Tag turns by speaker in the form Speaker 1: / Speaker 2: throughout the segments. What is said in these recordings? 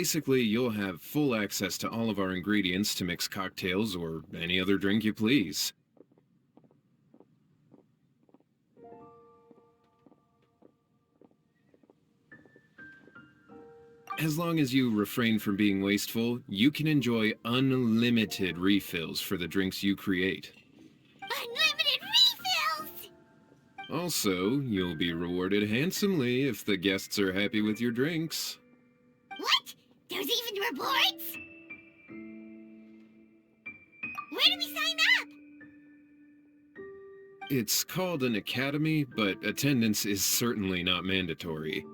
Speaker 1: Basically, you'll have full access to all of our ingredients to mix cocktails or any other drink you please. As long as you refrain from being wasteful, you can enjoy unlimited refills for the drinks you create.
Speaker 2: Unlimited refills!
Speaker 1: Also, you'll be rewarded handsomely if the guests are happy with your drinks.
Speaker 2: What? There's even rewards? Where do we sign up?
Speaker 1: It's called an academy, but attendance is certainly not mandatory.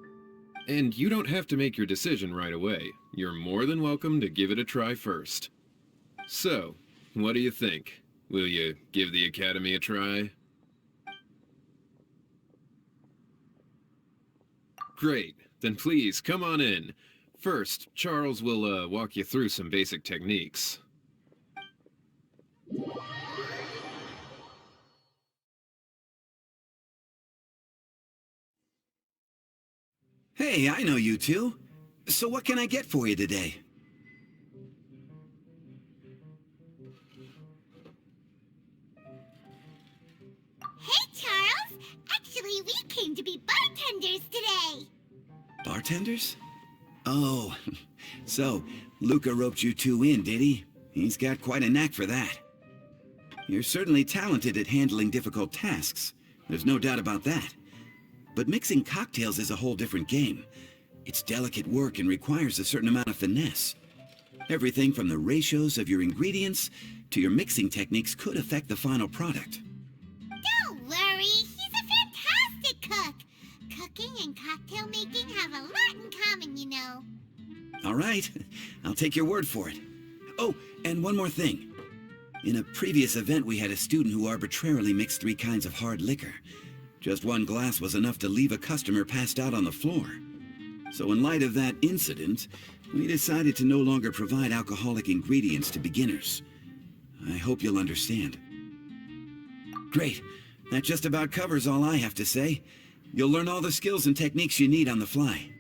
Speaker 1: And you don't have to make your decision right away. You're more than welcome to give it a try first. So, what do you think? Will you give the academy a try? Great. Then please, come on in. First, Charles will walk you through some basic techniques.
Speaker 3: Hey, I know you two. So what can I get for you today?
Speaker 2: Hey, Charles! Actually, we came to be bartenders today!
Speaker 3: Bartenders? Oh, so Luca roped you two in, did he? He's got quite a knack for that. You're certainly talented at handling difficult tasks. There's no doubt about that. But mixing cocktails is a whole different game. It's delicate work and requires a certain amount of finesse. Everything from the ratios of your ingredients to your mixing techniques could affect the final product.
Speaker 2: Don't worry, he's a fantastic cook! Cooking and cocktail making have a lot in common, you know.
Speaker 3: All right, I'll take your word for it. Oh, and one more thing. In a previous event, we had a student who arbitrarily mixed 3 kinds of hard liquor. Just 1 glass was enough to leave a customer passed out on the floor. So in light of that incident, we decided to no longer provide alcoholic ingredients to beginners. I hope you'll understand. Great. That just about covers all I have to say. You'll learn all the skills and techniques you need on the fly.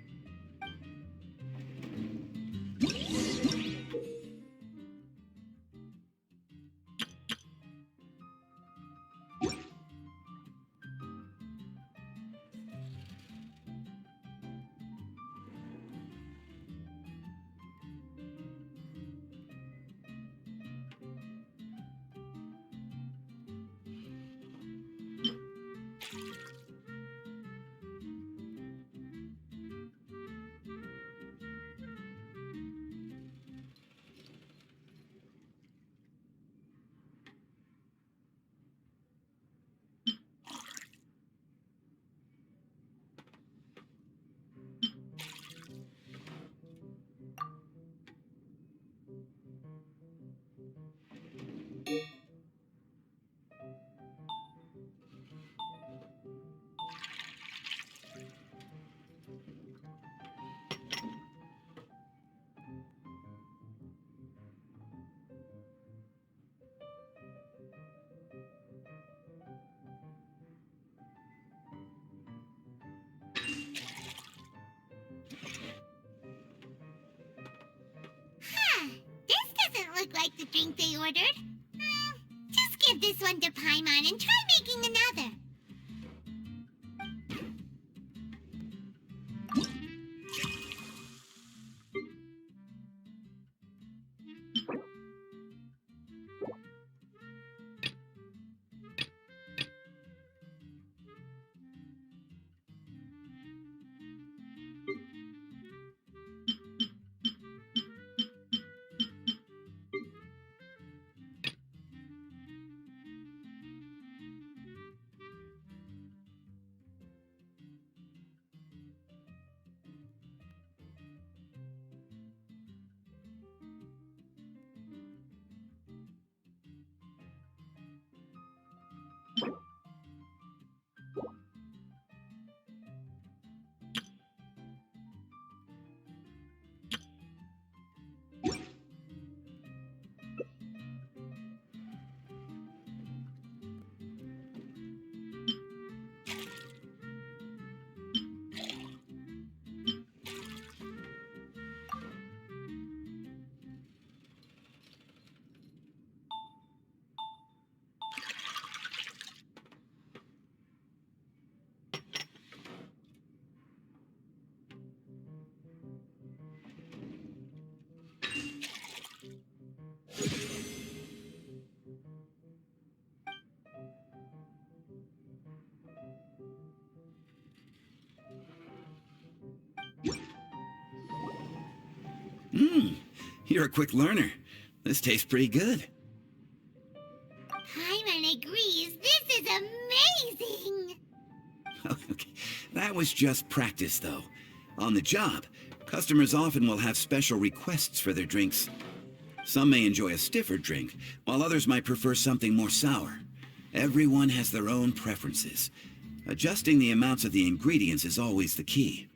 Speaker 2: This doesn't look like the drink they ordered. Just give this one to Paimon and try making another.
Speaker 3: You're a quick learner. This tastes pretty good.
Speaker 2: Paimon agrees. This is amazing.
Speaker 3: Okay. That was just practice, though. On the job, customers often will have special requests for their drinks. Some may enjoy a stiffer drink, while others might prefer something more sour. Everyone has their own preferences. Adjusting the amounts of the ingredients is always the key.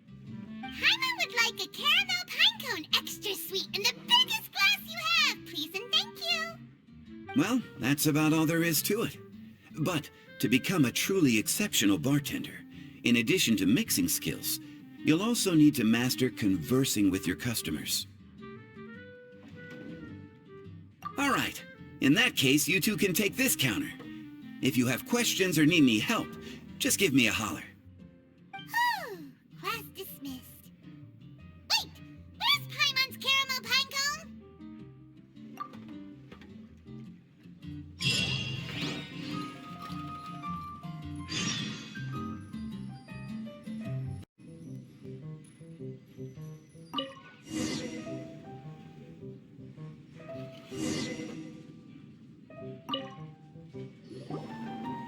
Speaker 2: Paimon would like a caramel pine cone, extra sweet, in the biggest glass you have, please and thank you.
Speaker 3: Well, that's about all there is to it. But to become a truly exceptional bartender, in addition to mixing skills, you'll also need to master conversing with your customers. All right. In that case, you two can take this counter. If you have questions or need any help, just give me a holler.
Speaker 2: Class dismissed. Wait! Where's Paimon's caramel pine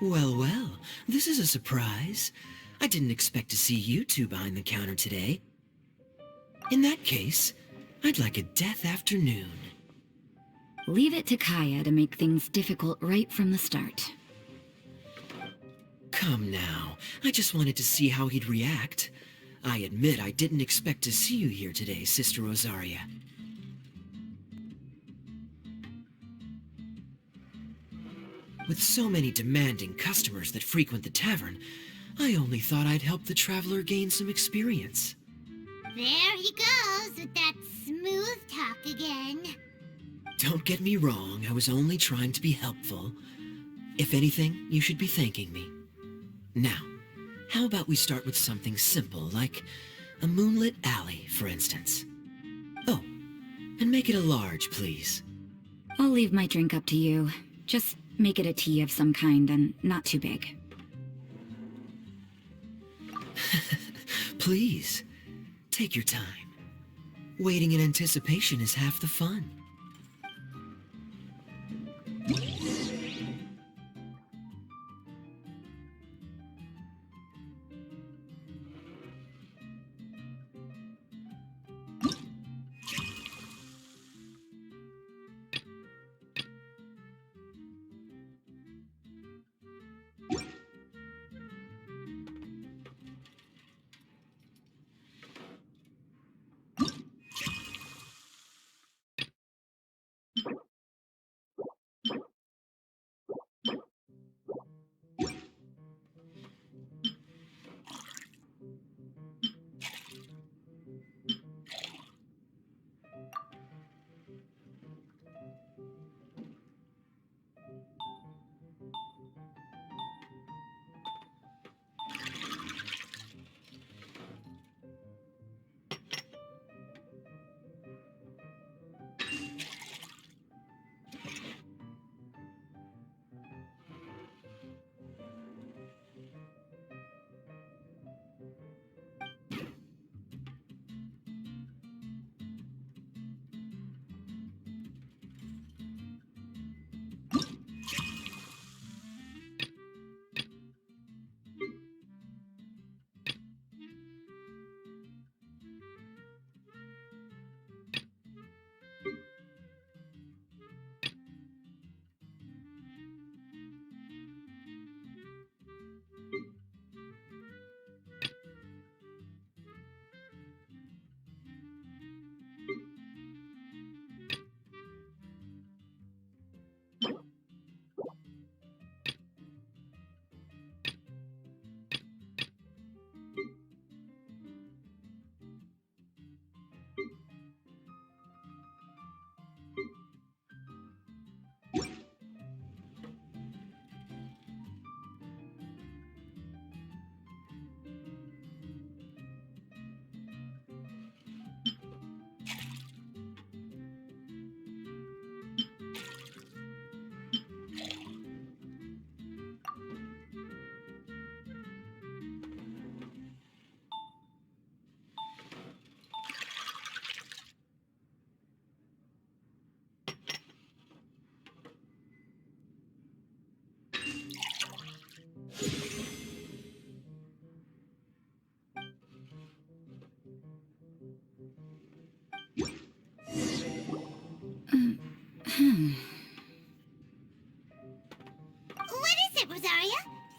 Speaker 4: Well, well, this is a surprise. I didn't expect to see you two behind the counter today. In that case, I'd like a death afternoon.
Speaker 5: Leave it to Kaya to make things difficult right from the start.
Speaker 4: Come now, I just wanted to see how he'd react. I admit I didn't expect to see you here today, Sister Rosaria. With so many demanding customers that frequent the tavern, I only thought I'd help the traveler gain some experience.
Speaker 2: There he goes with that smooth talk again.
Speaker 4: Don't get me wrong, I was only trying to be helpful. If anything, you should be thanking me. Now, how about we start with something simple, like a moonlit alley, for instance? Oh, and make it a large, please.
Speaker 5: I'll leave my drink up to you. Just make it a tea of some kind and not too big.
Speaker 4: Please, take your time. Waiting in anticipation is half the fun.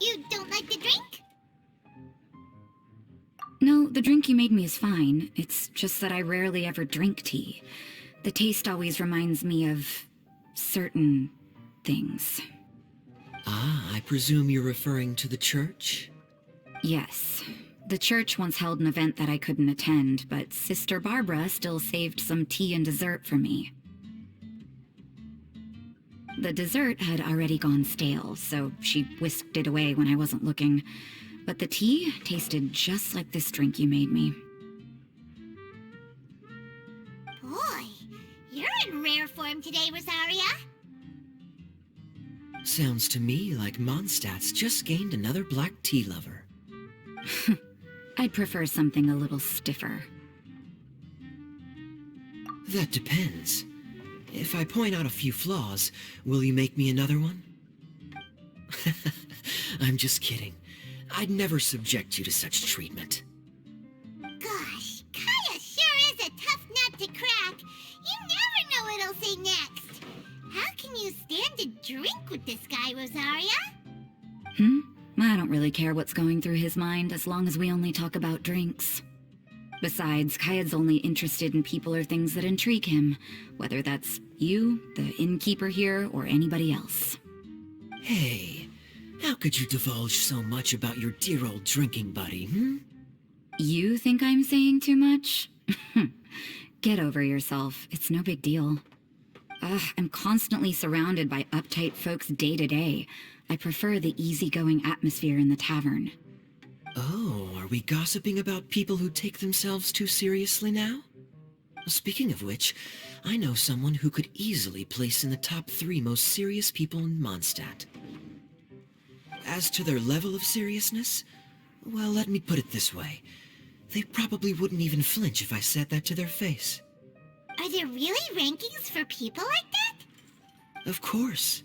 Speaker 2: You don't like the drink?
Speaker 5: No, the drink you made me is fine. It's just that I rarely ever drink tea. The taste always reminds me of certain things.
Speaker 4: Ah, I presume you're referring to the church?
Speaker 5: Yes. The church once held an event that I couldn't attend, but Sister Barbara still saved some tea and dessert for me. The dessert had already gone stale, so she whisked it away when I wasn't looking. But the tea tasted just like this drink you made me.
Speaker 2: Boy, you're in rare form today, Rosaria.
Speaker 4: Sounds to me like Mondstadt's just gained another black tea lover.
Speaker 5: I'd prefer something a little stiffer.
Speaker 4: That depends. If I point out a few flaws, will you make me another one? I'm just kidding. I'd never subject you to such treatment.
Speaker 2: Gosh, Kaya sure is a tough nut to crack. You never know what he'll say next. How can you stand to drink with this guy, Rosaria?
Speaker 5: I don't really care what's going through his mind as long as we only talk about drinks. Besides, Kayad's only interested in people or things that intrigue him, whether that's you, the innkeeper here, or anybody else.
Speaker 4: Hey, how could you divulge so much about your dear old drinking buddy,
Speaker 5: You think I'm saying too much? Get over yourself. It's no big deal. I'm constantly surrounded by uptight folks day to day. I prefer the easygoing atmosphere in the tavern.
Speaker 4: Oh, are we gossiping about people who take themselves too seriously now? Speaking of which, I know someone who could easily place in the top 3 most serious people in Mondstadt. As to their level of seriousness, well, let me put it this way. They probably wouldn't even flinch if I said that to their face.
Speaker 2: Are there really rankings for people like that?
Speaker 4: Of course.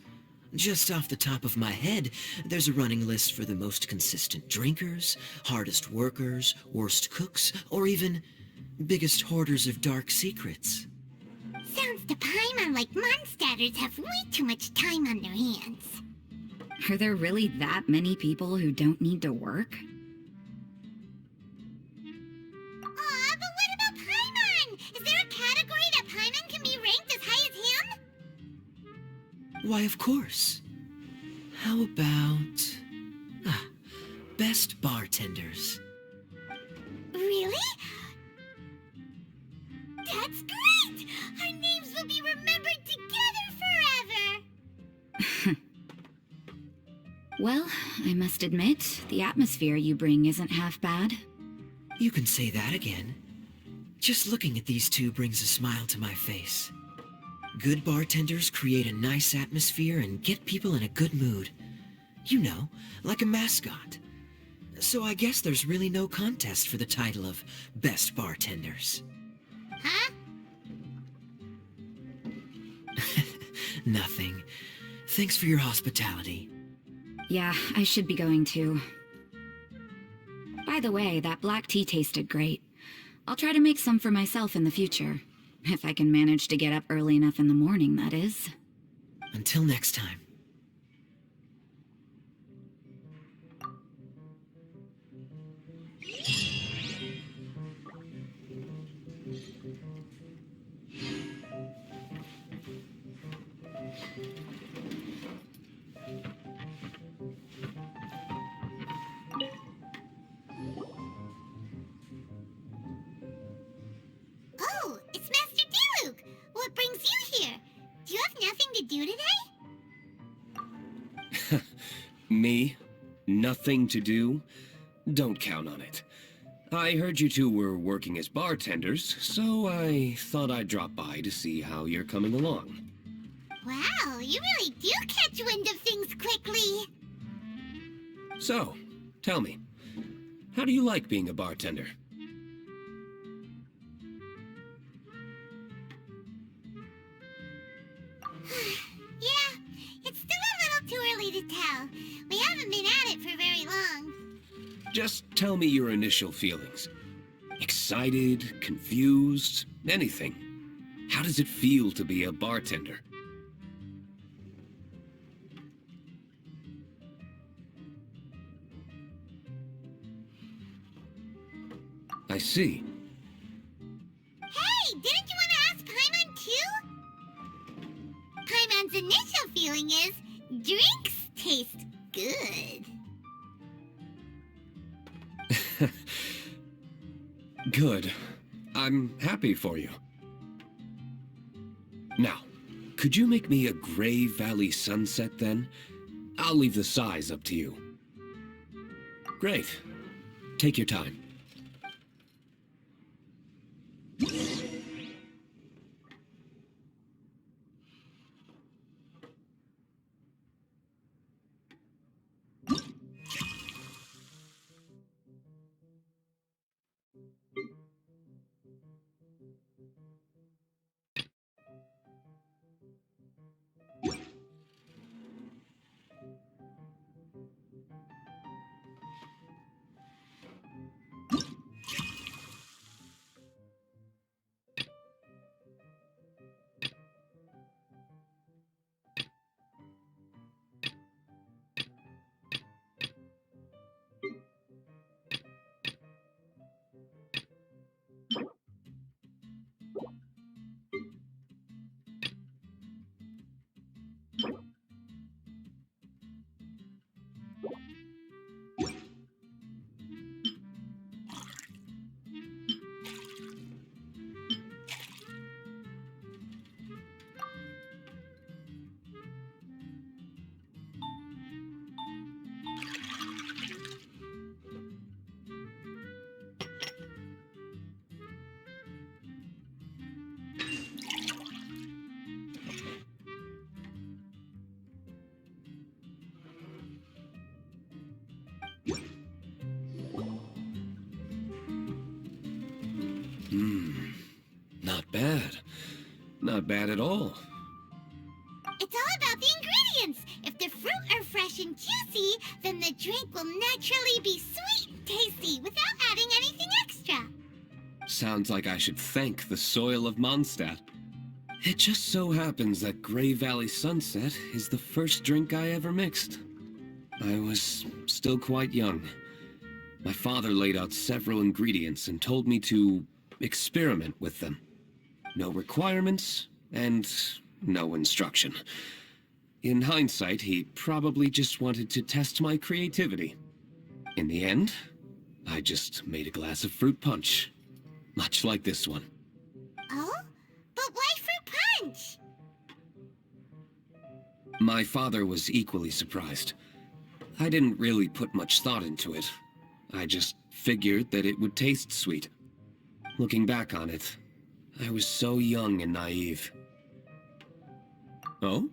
Speaker 4: Just off the top of my head, there's a running list for the most consistent drinkers, hardest workers, worst cooks, or even biggest hoarders of dark secrets.
Speaker 2: Sounds to Paimon like Mondstadters have way too much time on their hands.
Speaker 5: Are there really that many people who don't need to work?
Speaker 2: Aw, but what about Paimon? Is there a category that Paimon can be ranked as high as him?
Speaker 4: Why, of course. How about... best bartenders.
Speaker 2: Really? That's great! Our names will be remembered together forever!
Speaker 5: Well, I must admit, the atmosphere you bring isn't half bad.
Speaker 4: You can say that again. Just looking at these two brings a smile to my face. Good bartenders create a nice atmosphere and get people in a good mood. You know, like a mascot. So I guess there's really no contest for the title of Best Bartenders.
Speaker 2: Huh?
Speaker 4: Nothing. Thanks for your hospitality.
Speaker 5: Yeah, I should be going too. By the way, that black tea tasted great. I'll try to make some for myself in the future. If I can manage to get up early enough in the morning, that is.
Speaker 4: Until next time.
Speaker 2: Oh, it's Master Diluc! What brings you here? Do you have nothing to do today?
Speaker 6: Me? Nothing to do? Don't count on it. I heard you two were working as bartenders, so I thought I'd drop by to see how you're coming along.
Speaker 2: Wow, you really do catch wind of things quickly.
Speaker 6: So, tell me, how do you like being a bartender?
Speaker 2: Yeah, it's still a little too early to tell. We haven't been at it for very long.
Speaker 6: Just tell me your initial feelings. Excited, confused, anything. How does it feel to be a bartender? I see.
Speaker 2: Hey, didn't you want to ask Paimon too? Paimon's initial feeling is drinks taste good.
Speaker 6: Good. I'm happy for you. Now, could you make me a Gray Valley sunset then? I'll leave the size up to you. Great. Take your time. Not bad. Not bad at all.
Speaker 2: It's all about the ingredients. If the fruit are fresh and juicy, then the drink will naturally be sweet and tasty without adding anything extra.
Speaker 6: Sounds like I should thank the soil of Mondstadt. It just so happens that Gray Valley Sunset is the first drink I ever mixed. I was still quite young. My father laid out several ingredients and told me to experiment with them. No requirements, and no instruction. In hindsight, he probably just wanted to test my creativity. In the end, I just made a glass of fruit punch. Much like this one.
Speaker 2: Oh? But why fruit punch?
Speaker 6: My father was equally surprised. I didn't really put much thought into it. I just figured that it would taste sweet. Looking back on it, I was so young and naive. Oh?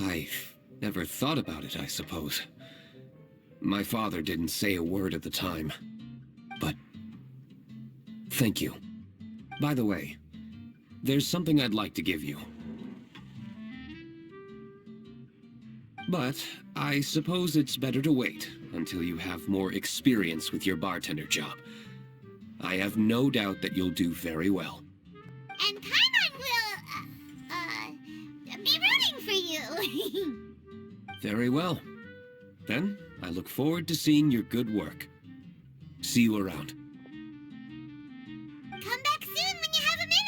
Speaker 6: I've never thought about it, I suppose. My father didn't say a word at the time. But thank you. By the way, there's something I'd like to give you. But I suppose it's better to wait until you have more experience with your bartender job. I have no doubt that you'll do very well.
Speaker 2: And Paimon will, be rooting for you.
Speaker 6: Very well. Then, I look forward to seeing your good work. See you around.
Speaker 2: Come back soon when you have a minute.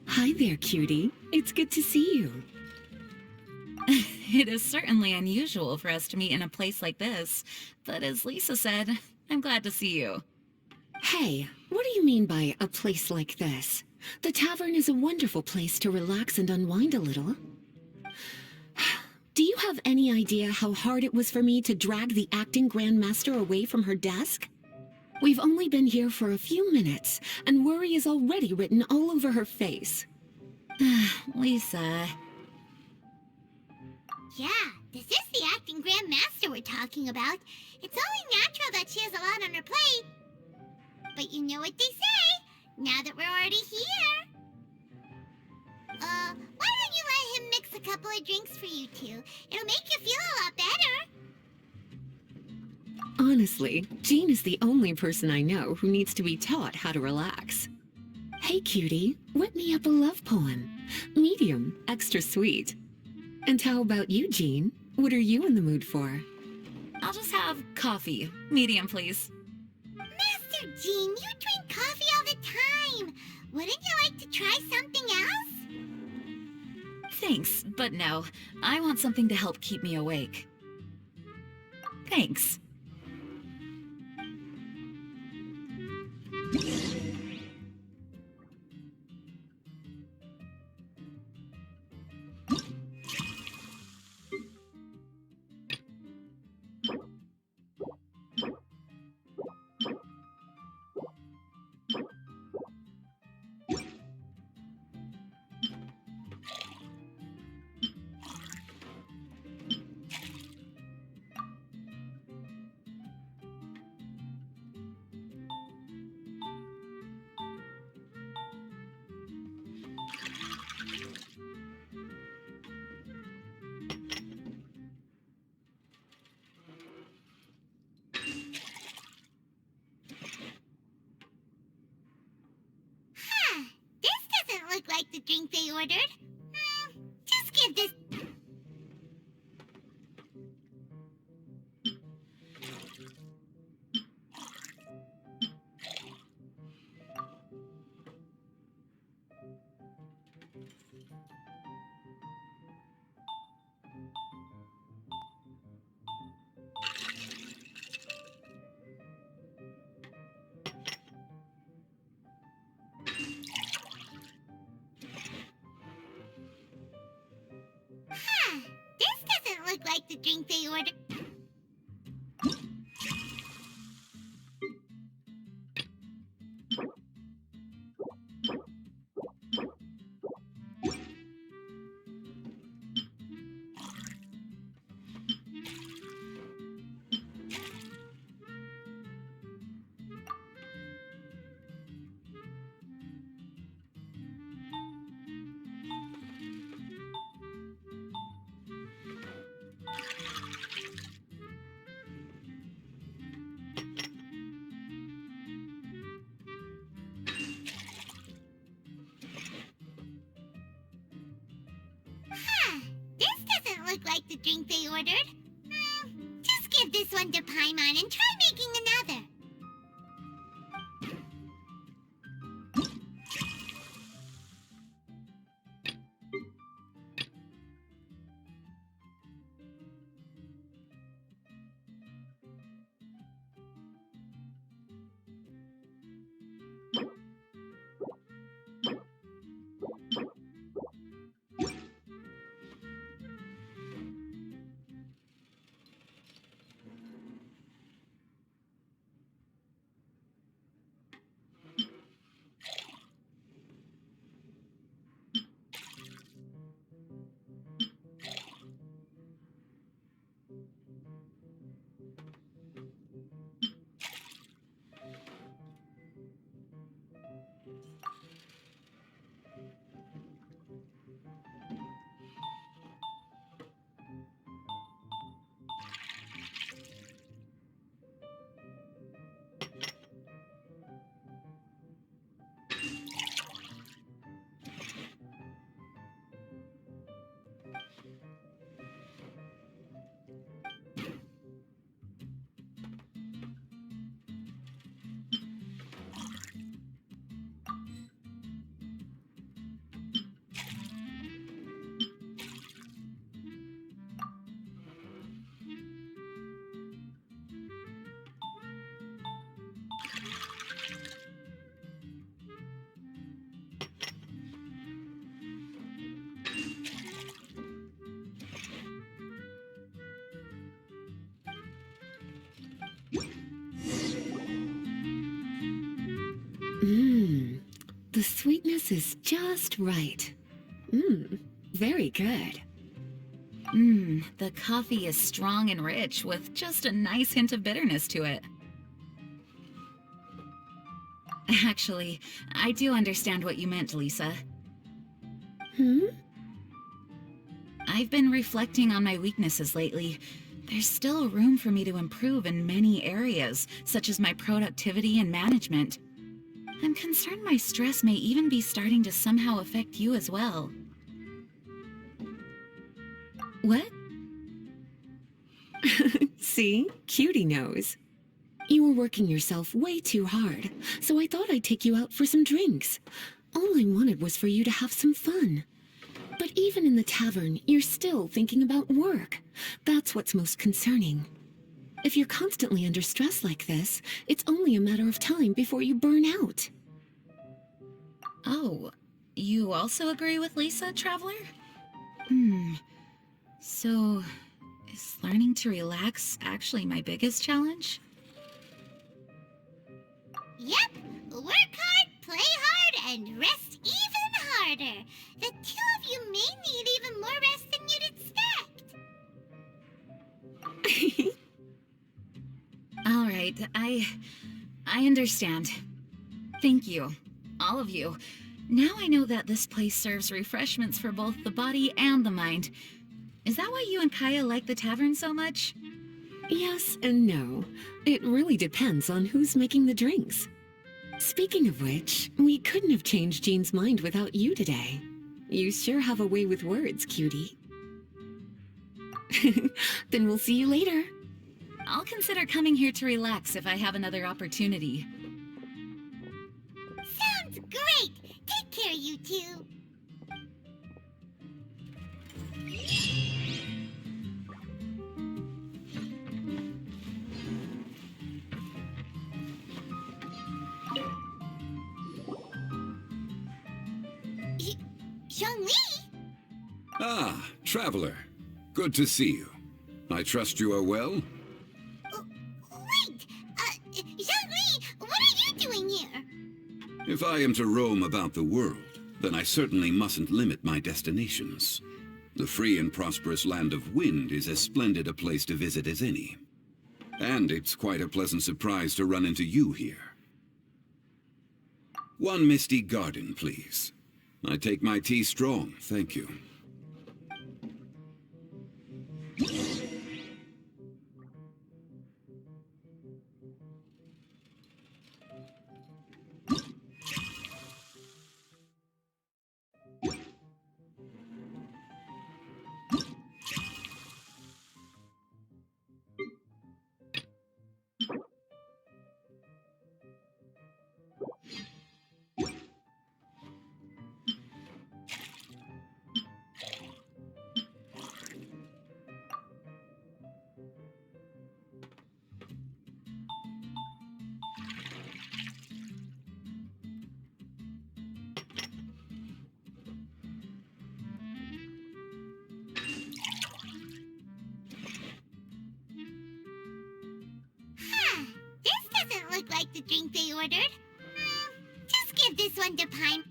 Speaker 7: Hi there, cutie. It's good to see you.
Speaker 5: It is certainly unusual for us to meet in a place like this, but as Lisa said, I'm glad to see you.
Speaker 7: Hey, what do you mean by a place like this? The tavern is a wonderful place to relax and unwind a little. Do you have any idea how hard it was for me to drag the acting grandmaster away from her desk? We've only been here for a few minutes, and worry is already written all over her face.
Speaker 5: Lisa...
Speaker 2: Yeah, this is the acting grandmaster we're talking about. It's only natural that she has a lot on her plate. But you know what they say, now that we're already here. Why don't you let him mix a couple of drinks for you two? It'll make you feel a lot better.
Speaker 7: Honestly, Jean is the only person I know who needs to be taught how to relax. Hey, cutie, whip me up a love poem. Medium, extra sweet. And how about you, Jean? What are you in the mood for?
Speaker 8: I'll just have coffee. Medium, please.
Speaker 2: Master Jean, you drink coffee all the time. Wouldn't you like to try something else?
Speaker 8: Thanks, but no. I want something to help keep me awake. Thanks.
Speaker 2: This doesn't look like the drink they ordered. Just give this... This doesn't look like the drink they ordered. This doesn't look like the drink they ordered. Just give this one to Paimon and try making another.
Speaker 7: The sweetness is just right. Very good.
Speaker 8: The coffee is strong and rich with just a nice hint of bitterness to it. Actually, I do understand what you meant, Lisa. I've been reflecting on my weaknesses lately. There's still room for me to improve in many areas, such as my productivity and management. I'm concerned my stress may even be starting to somehow affect you as well.
Speaker 7: What? See? Cutie knows. You were working yourself way too hard, so I thought I'd take you out for some drinks. All I wanted was for you to have some fun. But even in the tavern, you're still thinking about work. That's what's most concerning. If you're constantly under stress like this, it's only a matter of time before you burn out.
Speaker 8: Oh, you also agree with Lisa, Traveler? So, is learning to relax actually my biggest challenge?
Speaker 2: Yep, work hard, play hard, and rest even harder. The two of you may need even more rest than you'd expect.
Speaker 8: All right, I understand. Thank you, all of you. Now I know that this place serves refreshments for both the body and the mind. Is that why you and Kaya like the tavern so much?
Speaker 7: Yes and no. It really depends on who's making the drinks. Speaking of which, we couldn't have changed Jean's mind without you today. You sure have a way with words, cutie. Then we'll see you later.
Speaker 8: I'll consider coming here to relax if I have another opportunity.
Speaker 2: Sounds great! Take care, you two. Zhongli?
Speaker 3: Ah, Traveler. Good to see you. I trust you are well?
Speaker 2: Wait! Zhongli, what are you doing here?
Speaker 3: If I am to roam about the world, then I certainly mustn't limit my destinations. The free and prosperous land of Wind is as splendid a place to visit as any. And it's quite a pleasant surprise to run into you here. One misty garden, please. I take my tea strong, thank you.
Speaker 2: This doesn't look like the drink they ordered. Just give this one to Pine.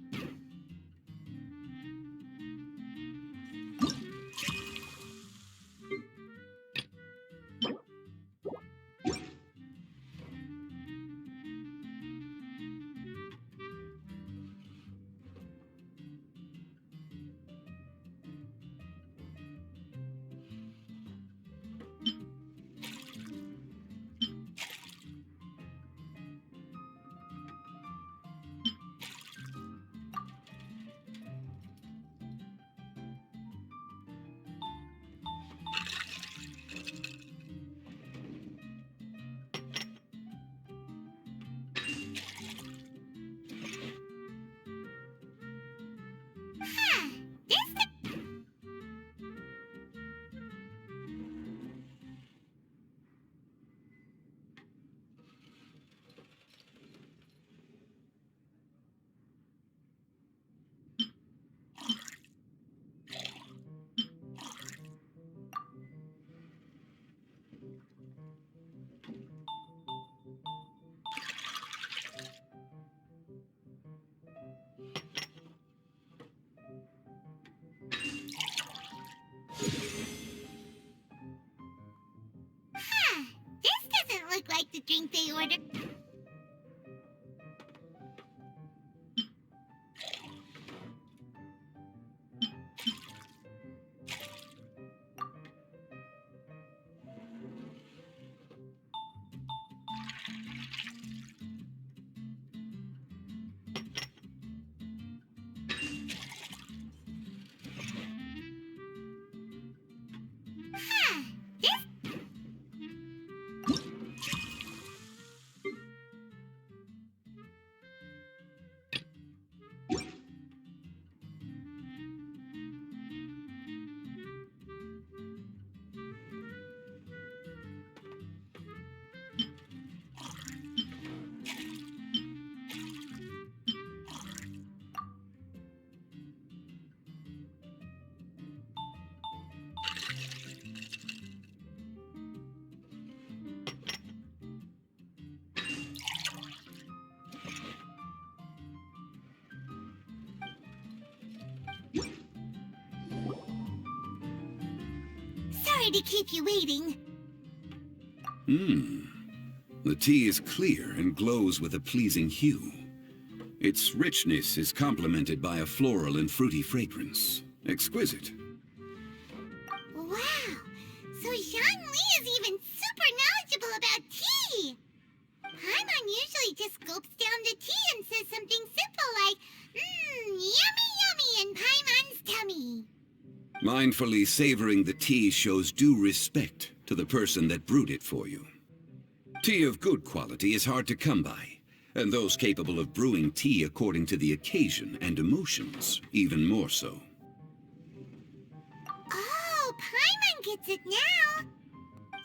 Speaker 2: drink they order. Huh, this Sorry to keep you waiting.
Speaker 3: The tea is clear and glows with a pleasing hue. Its richness is complemented by a floral and fruity fragrance. Exquisite.
Speaker 2: Wow, so Zhang Li is even super knowledgeable about tea. Paimon usually just gulps down the tea and says something simple like, yummy yummy in Paimon's tummy.
Speaker 3: Mindfully savoring the tea shows due respect to the person that brewed it for you. Tea of good quality is hard to come by, and those capable of brewing tea according to the occasion and emotions, even more so.
Speaker 2: Oh, Paimon gets it now.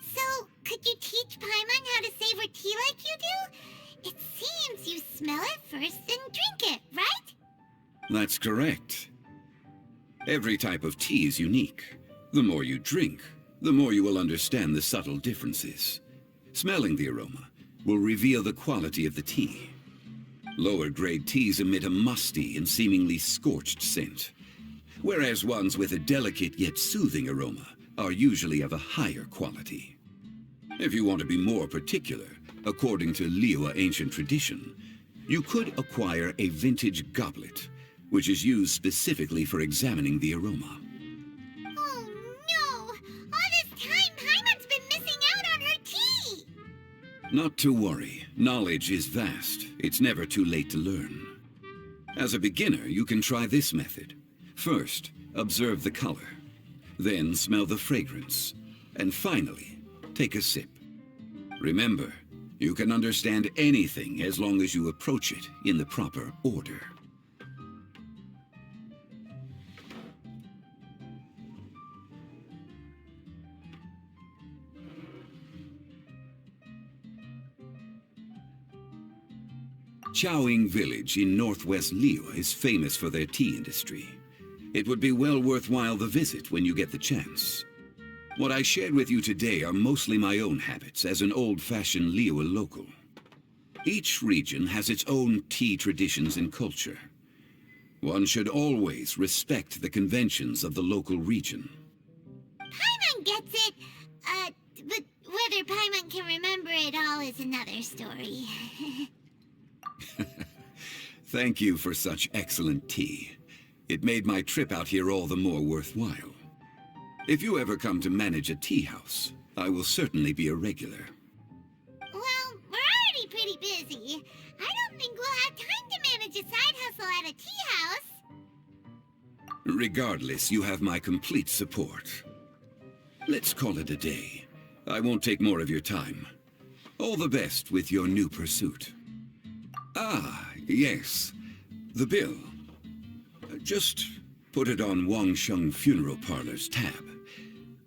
Speaker 2: So, could you teach Paimon how to savor tea like you do? It seems you smell it first and drink it, right?
Speaker 3: That's correct. Every type of tea is unique. The more you drink, the more you will understand the subtle differences. Smelling the aroma will reveal the quality of the tea. Lower grade teas emit a musty and seemingly scorched scent, whereas ones with a delicate yet soothing aroma are usually of a higher quality. If you want to be more particular, according to Liyue ancient tradition, you could acquire a vintage goblet, which is used specifically for examining the aroma.
Speaker 2: Oh no! All this time, Paimon's been missing out on her tea!
Speaker 3: Not to worry. Knowledge is vast. It's never too late to learn. As a beginner, you can try this method. First, observe the color. Then smell the fragrance. And finally, take a sip. Remember, you can understand anything as long as you approach it in the proper order. Chaoying village in northwest Liyue is famous for their tea industry. It would be well worthwhile the visit when you get the chance. What I shared with you today are mostly my own habits as an old-fashioned Liyue local. Each region has its own tea traditions and culture. One should always respect the conventions of the local region.
Speaker 2: Paimon gets it, but whether Paimon can remember it all is another story.
Speaker 3: Thank you for such excellent tea. It made my trip out here all the more worthwhile. If you ever come to manage a tea house, I will certainly be a regular.
Speaker 2: Well, we're already pretty busy. I don't think we'll have time to manage a side hustle at a tea house.
Speaker 3: Regardless, you have my complete support. Let's call it a day. I won't take more of your time. All the best with your new pursuit. Ah, yes. The bill. Just put it on Wangsheng Funeral Parlor's tab,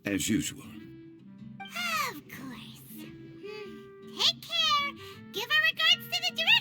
Speaker 3: as usual.
Speaker 2: Of course. Take care. Give our regards to the director.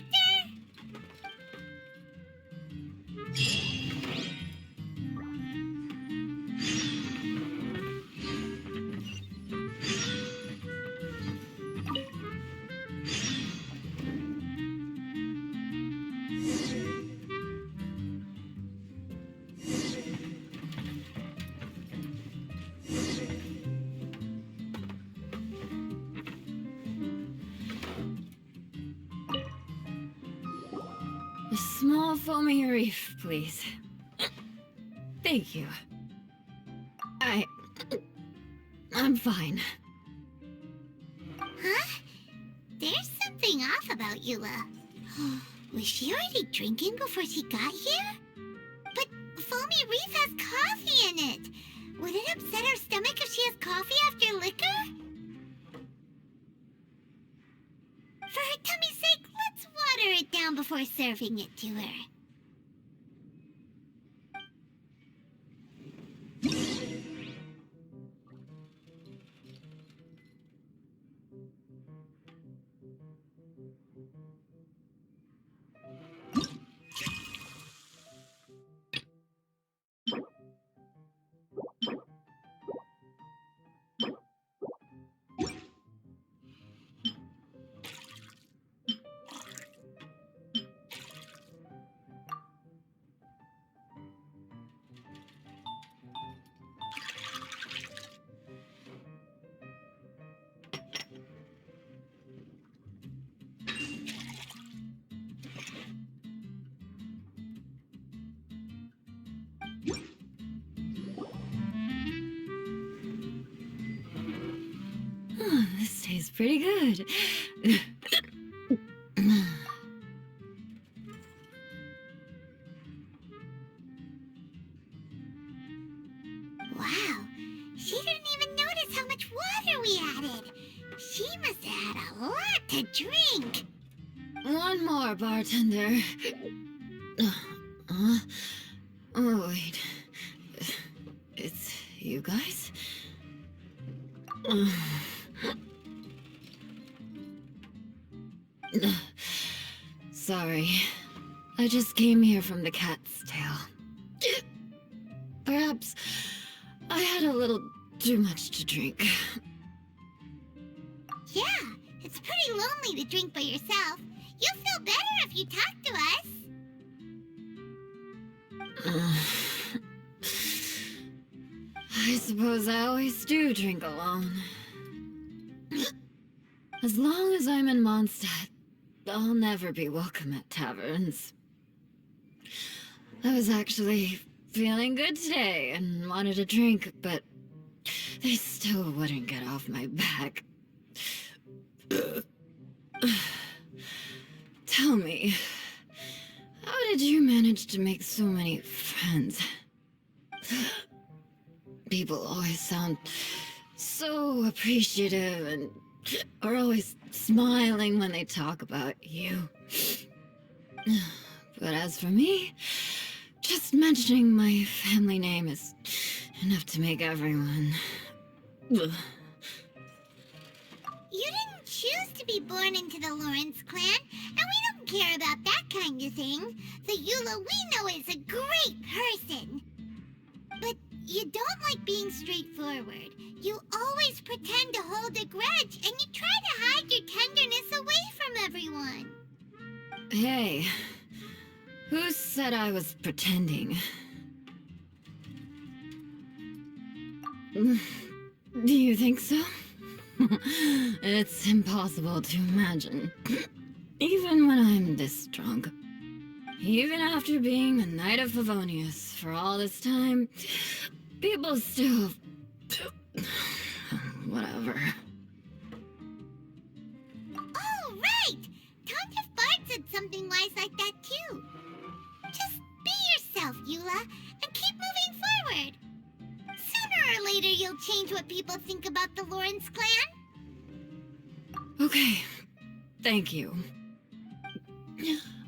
Speaker 5: small foamy reef, please. Thank you. I'm fine.
Speaker 2: Huh? There's something off about Eula. Was she already drinking before she got here? But foamy reef has coffee in it. Would it upset her stomach if she has coffee after liquor? For her tummy's sake, let's water it down before serving it to her.
Speaker 5: This tastes pretty good.
Speaker 2: Wow, she didn't even notice how much water we added. She must have had a lot to drink.
Speaker 5: One more, bartender. Oh, wait. It's you guys? Sorry. I just came here from the cat's tail. Perhaps I had a little too much to drink.
Speaker 2: Yeah, it's pretty lonely to drink by yourself. You'll feel better if you talk to us.
Speaker 5: I suppose I always do drink alone. As long as I'm in Mondstadt, I'll never be welcome at taverns. I was actually feeling good today and wanted a drink, but they still wouldn't get off my back. Tell me, how did you manage to make so many friends? People always sound so appreciative and are always smiling when they talk about you. But as for me, just mentioning my family name is enough to make everyone...
Speaker 2: You didn't choose to be born into the Lawrence clan, and we don't care about that kind of thing. The Eula we know is a great person. But you don't like being straightforward. You always pretend to hold a grudge, and you try to hide your tenderness away from everyone.
Speaker 5: Hey, who said I was pretending? Do you think so? It's impossible to imagine. Even when I'm this drunk. Even after being a Knight of Favonius for all this time, people still... Whatever.
Speaker 2: Oh, right! Tanya Fart said something wise like that, too. Just be yourself, Eula, and keep moving forward. Sooner or later, you'll change what people think about the Lawrence clan.
Speaker 5: Okay, thank you.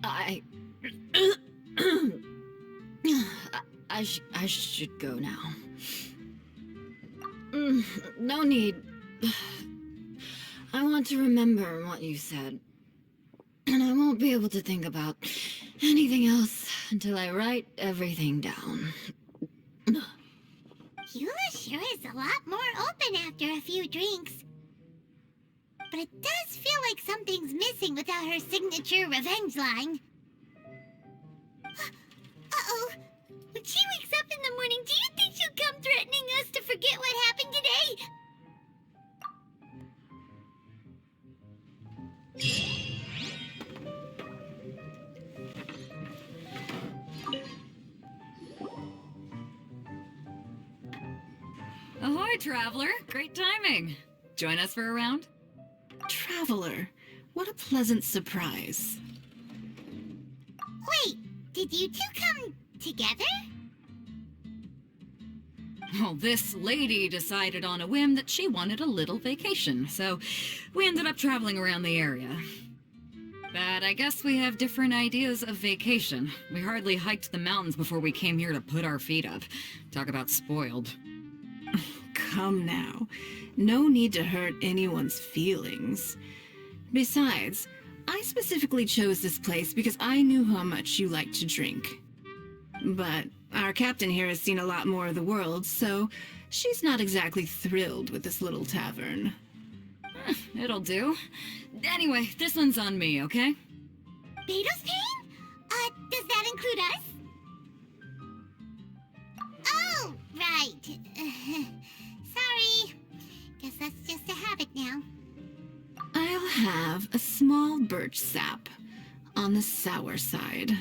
Speaker 5: I should go now. No need. I want to remember what you said. And I won't be able to think about anything else until I write everything down.
Speaker 2: Eula sure is a lot more open after a few drinks. But it does feel like something's missing without her signature revenge line. Uh-oh. When she wakes up in the morning, do you think she'll come threatening us to forget what happened today?
Speaker 9: Ahoy, traveler! Great timing! Join us for a round?
Speaker 7: Traveler, what a pleasant surprise.
Speaker 2: Wait, did you two come together?
Speaker 9: Well, this lady decided on a whim that she wanted a little vacation, so we ended up traveling around the area. But I guess we have different ideas of vacation. We hardly hiked the mountains before we came here to put our feet up. Talk about spoiled.
Speaker 7: Come now. No need to hurt anyone's feelings. Besides, I specifically chose this place because I knew how much you like to drink. But our captain here has seen a lot more of the world, so she's not exactly thrilled with this little tavern.
Speaker 9: It'll do. Anyway, this one's on me, okay?
Speaker 2: Beto's paying? Does that include us? Oh, right. Sorry. Guess that's just a habit now.
Speaker 7: I'll have a small birch sap on the sour side.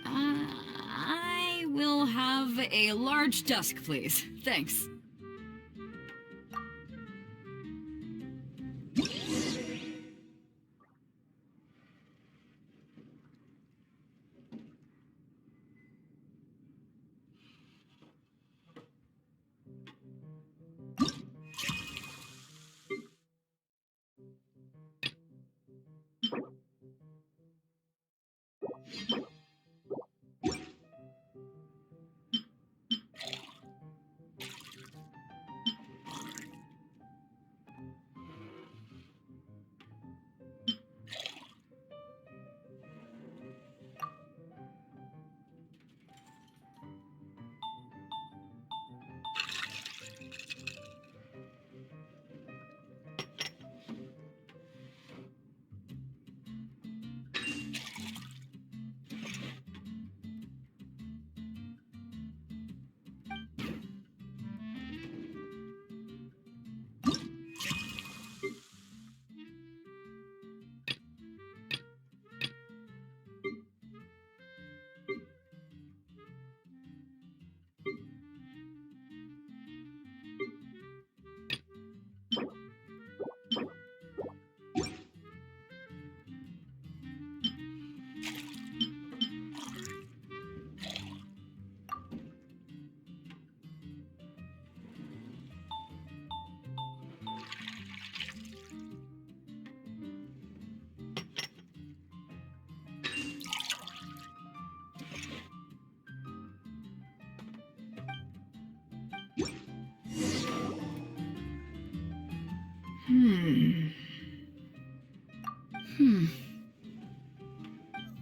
Speaker 9: I will have a large dusk, please. Thanks.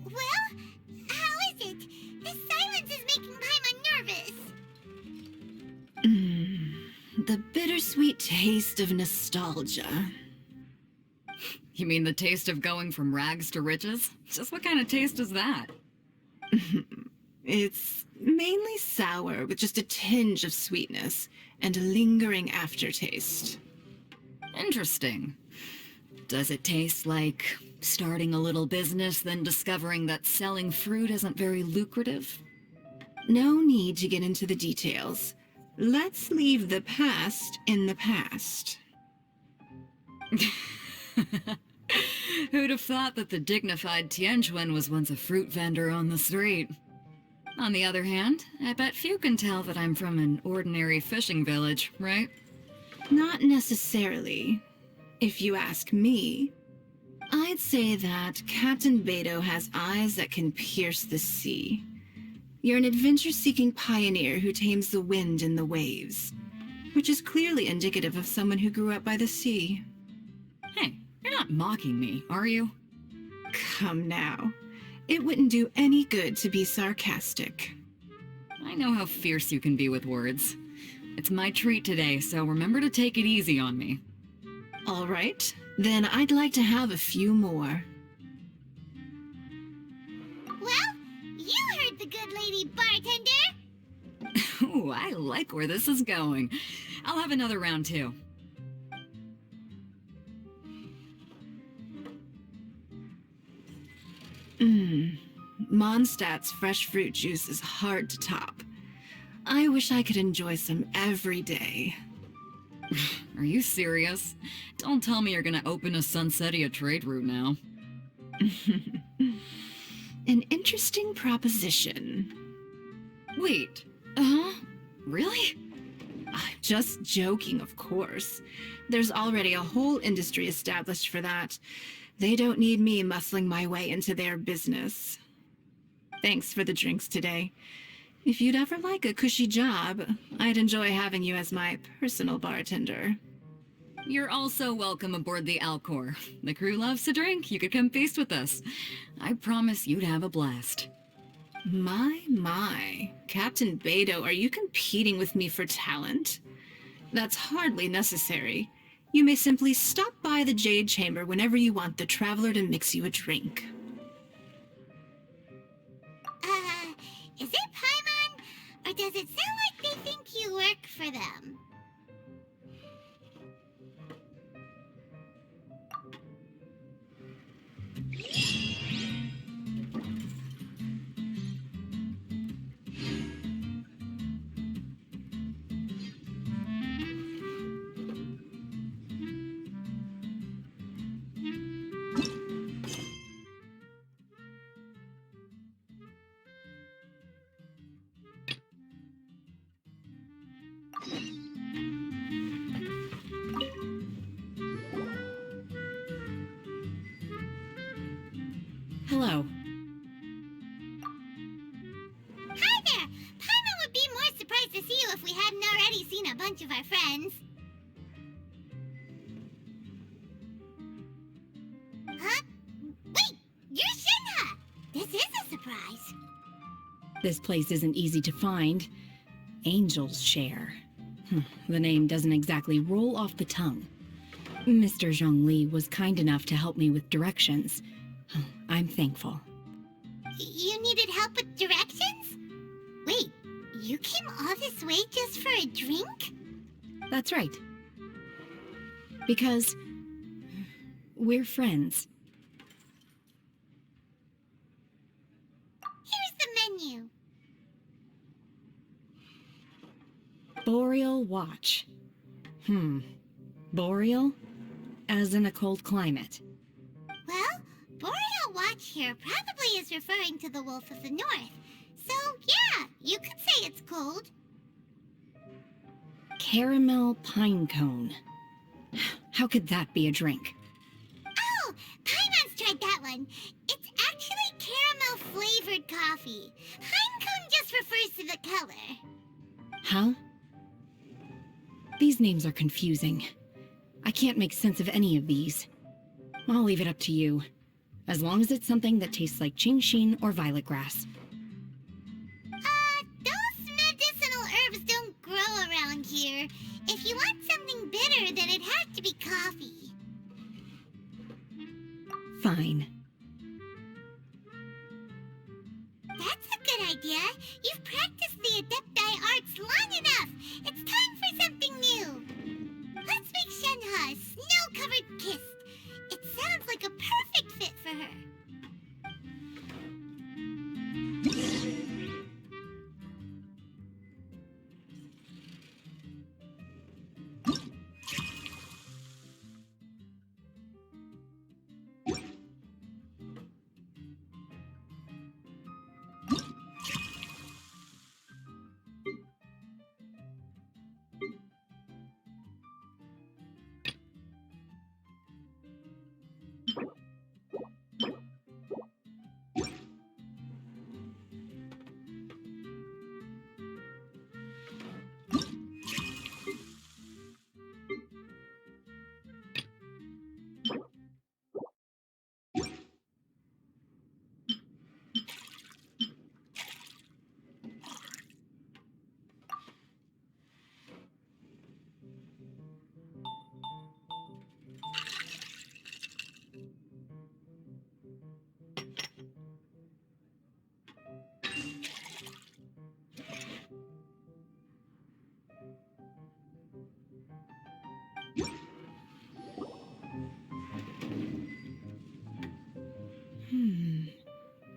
Speaker 2: Well, how is it? This silence is making Paimon nervous.
Speaker 7: The bittersweet taste of nostalgia.
Speaker 9: You mean the taste of going from rags to riches? Just what kind of taste is that?
Speaker 7: It's mainly sour with just a tinge of sweetness and a lingering aftertaste.
Speaker 9: Interesting. Does it taste like starting a little business, then discovering that selling fruit isn't very lucrative?
Speaker 7: No need to get into the details. Let's leave the past in the past.
Speaker 9: Who'd have thought that the dignified Tianquan was once a fruit vendor on the street? On the other hand, I bet few can tell that I'm from an ordinary fishing village, right?
Speaker 7: Not necessarily. If you ask me, I'd say that Captain Beto has eyes that can pierce the sea. You're an adventure-seeking pioneer who tames the wind and the waves, which is clearly indicative of someone who grew up by the sea.
Speaker 9: Hey, you're not mocking me, are you?
Speaker 7: Come now. It wouldn't do any good to be sarcastic.
Speaker 9: I know how fierce you can be with words. It's my treat today, so remember to take it easy on me.
Speaker 7: All right, then I'd like to have a few more.
Speaker 2: Well, you heard the good lady bartender.
Speaker 9: Ooh, I like where this is going. I'll have another round too.
Speaker 7: Mondstadt's fresh fruit juice is hard to top. I wish I could enjoy some every day.
Speaker 9: Are you serious? Don't tell me you're gonna open a Sunsetia trade route now.
Speaker 7: An interesting proposition.
Speaker 9: Wait, really?
Speaker 7: I'm just joking, of course. There's already a whole industry established for that. They don't need me muscling my way into their business. Thanks for the drinks today. If you'd ever like a cushy job, I'd enjoy having you as my personal bartender.
Speaker 9: You're also welcome aboard the Alcor. The crew loves to drink. You could come feast with us. I promise you'd have a blast.
Speaker 7: My. Captain Beto, are you competing with me for talent? That's hardly necessary. You may simply stop by the Jade Chamber whenever you want the Traveler to mix you a drink.
Speaker 2: Is it Paimon? Or does it sound like they think you work for them?
Speaker 7: Hello.
Speaker 2: Hi there! Paimon would be more surprised to see you if we hadn't already seen a bunch of our friends. Huh? Wait! You're Shinha! This is a surprise.
Speaker 10: This place isn't easy to find. Angel's Share. The name doesn't exactly roll off the tongue. Mr. Zhongli was kind enough to help me with directions. I'm thankful.
Speaker 2: You needed help with directions? Wait, you came all this way just for a drink?
Speaker 10: That's right. Because we're friends.
Speaker 2: Here's the menu.
Speaker 10: Boreal Watch. Boreal? As in a cold climate.
Speaker 2: Well, Boreal Watch here probably is referring to the Wolf of the North. So, yeah, you could say it's cold.
Speaker 10: Caramel pine cone. How could that be a drink?
Speaker 2: Oh, Paimon's tried that one. It's actually caramel-flavored coffee. Pine cone just refers to the color.
Speaker 10: Huh? These names are confusing. I can't make sense of any of these. I'll leave it up to you. As long as it's something that tastes like Qingxin or violet grass.
Speaker 2: Those medicinal herbs don't grow around here. If you want something bitter, then it has to be coffee.
Speaker 10: Fine.
Speaker 2: That's a good idea. You've practiced the Adepti arts long enough. It's time for something new. Let's make Shenhe a snow-covered kiss. It sounds like a perfect fit for her.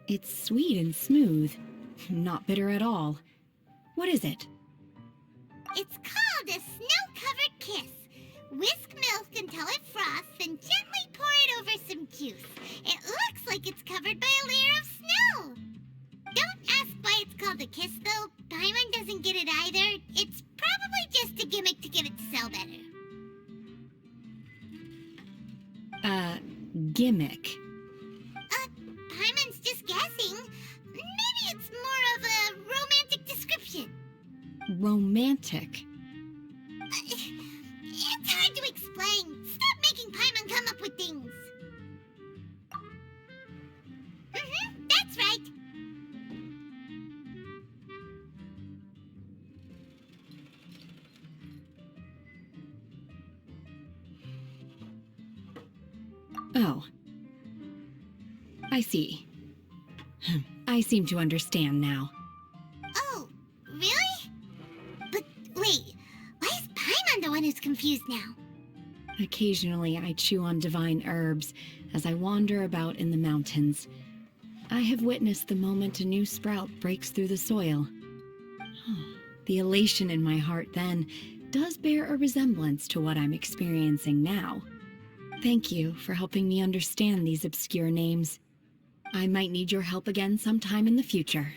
Speaker 10: It's sweet and smooth. Not bitter at all. What is it?
Speaker 2: It's called a snow-covered kiss. Whisk milk until it froths, and gently pour it over some juice. It looks like it's covered by a layer of snow. Don't ask why it's called a kiss, though. Barman doesn't get it either. It's probably just a gimmick to get it to sell better.
Speaker 10: Gimmick.
Speaker 2: Barman's just guessing. Maybe it's more of a romantic description.
Speaker 10: Romantic.
Speaker 2: It's hard to explain. Stop making Paimon come up with things. That's right.
Speaker 10: Oh. I see. I seem to understand now.
Speaker 2: Oh, really? But wait, why is Paimon the one who's confused now?
Speaker 10: Occasionally, I chew on divine herbs as I wander about in the mountains. I have witnessed the moment a new sprout breaks through the soil. The elation in my heart then does bear a resemblance to what I'm experiencing now. Thank you for helping me understand these obscure names. I might need your help again sometime in the future.